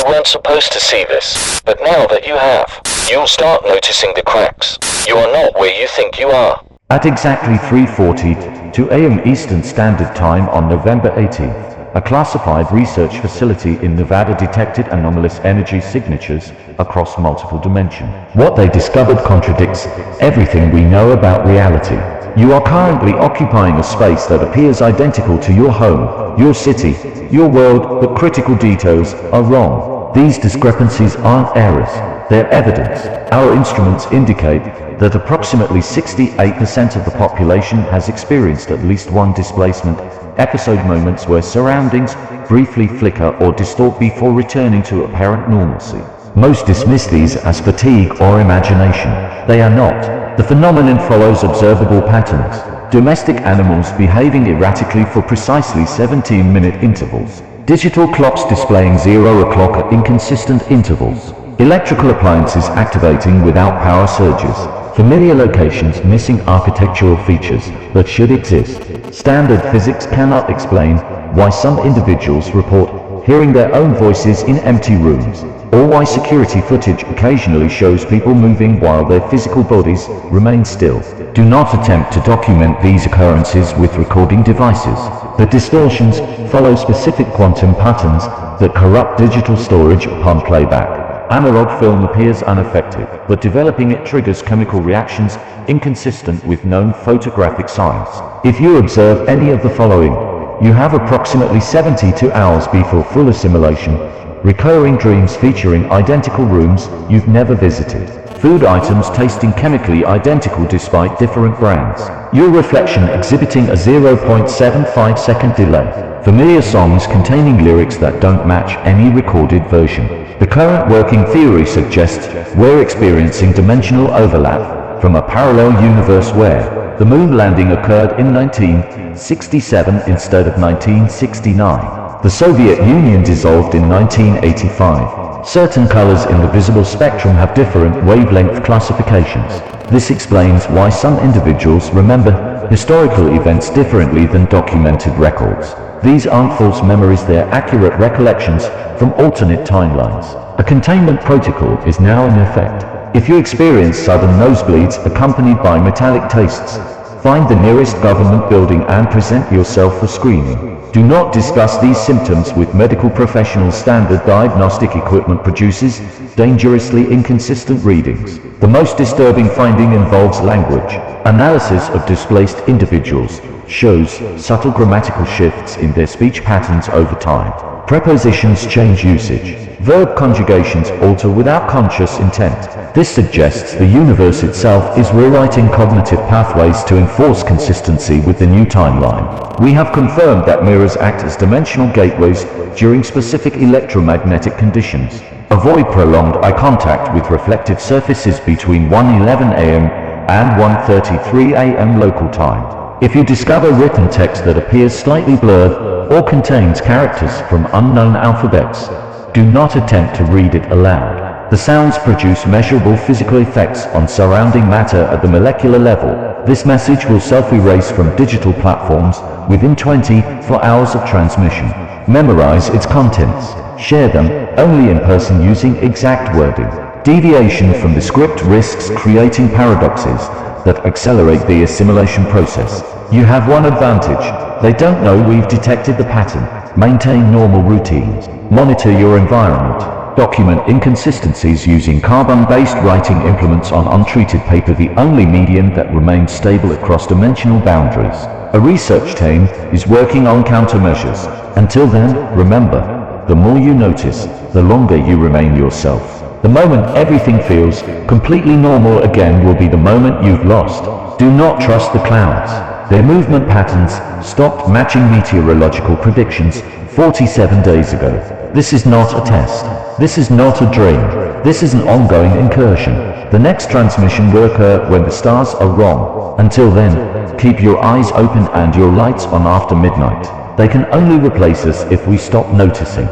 weren't supposed to see this, but now that you have, you'll start noticing the cracks. You are not where you think you are. At exactly 3:42 a.m. Eastern Standard Time on November 18th, a classified research facility in Nevada detected anomalous energy signatures across multiple dimensions. What they discovered contradicts everything we know about reality. You are currently occupying a space that appears identical to your home, your city, your world, but critical details are wrong. These discrepancies aren't errors, they're evidence. Our instruments indicate that approximately 68% of the population has experienced at least one displacement episode, moments where surroundings briefly flicker or distort before returning to apparent normalcy. Most dismiss these as fatigue or imagination. They are not. The phenomenon follows observable patterns. Domestic animals behaving erratically for precisely 17-minute intervals. Digital clocks displaying 0 o'clock at inconsistent intervals. Electrical appliances activating without power surges. Familiar locations missing architectural features that should exist. Standard physics cannot explain why some individuals report hearing their own voices in empty rooms, or why security footage occasionally shows people moving while their physical bodies remain still. Do not attempt to document these occurrences with recording devices. The distortions follow specific quantum patterns that corrupt digital storage upon playback. Analog film appears unaffected, but developing it triggers chemical reactions inconsistent with known photographic science. If you observe any of the following, you have approximately 72 hours before full assimilation. Recurring dreams featuring identical rooms you've never visited. Food items tasting chemically identical despite different brands. Your reflection exhibiting a 0.75 second delay. Familiar songs containing lyrics that don't match any recorded version. The current working theory suggests we're experiencing dimensional overlap from a parallel universe where the moon landing occurred in 1967 instead of 1969. The Soviet Union dissolved in 1985. Certain colors in the visible spectrum have different wavelength classifications. This explains why some individuals remember historical events differently than documented records. These aren't false memories, they're accurate recollections from alternate timelines. A containment protocol is now in effect. If you experience sudden nosebleeds accompanied by metallic tastes, find the nearest government building and present yourself for screening. Do not discuss these symptoms with medical professionals. Standard diagnostic equipment produces dangerously inconsistent readings. The most disturbing finding involves language. Analysis of displaced individuals shows subtle grammatical shifts in their speech patterns over time. Prepositions change usage. Verb conjugations alter without conscious intent. This suggests the universe itself is rewriting cognitive pathways to enforce consistency with the new timeline. We have confirmed that mirrors act as dimensional gateways during specific electromagnetic conditions. Avoid prolonged eye contact with reflective surfaces between 1:11 a.m. and 1:33 a.m. local time. If you discover written text that appears slightly blurred or contains characters from unknown alphabets, do not attempt to read it aloud. The sounds produce measurable physical effects on surrounding matter at the molecular level. This message will self-erase from digital platforms within 24 hours of transmission. Memorize its contents. Share them only in person using exact wording. Deviation from the script risks creating paradoxes that accelerate the assimilation process. You have one advantage. They don't know we've detected the pattern. Maintain normal routines. Monitor your environment. Document inconsistencies using carbon-based writing implements on untreated paper, the only medium that remains stable across dimensional boundaries. A research team is working on countermeasures. Until then, remember, the more you notice, the longer you remain yourself. The moment everything feels completely normal again will be the moment you've lost. Do not trust the clouds. Their movement patterns stopped matching meteorological predictions 47 days ago. This is not a test. This is not a dream. This is an ongoing incursion. The next transmission will occur when the stars are wrong. Until then, keep your eyes open and your lights on after midnight. They can only replace us if we stop noticing.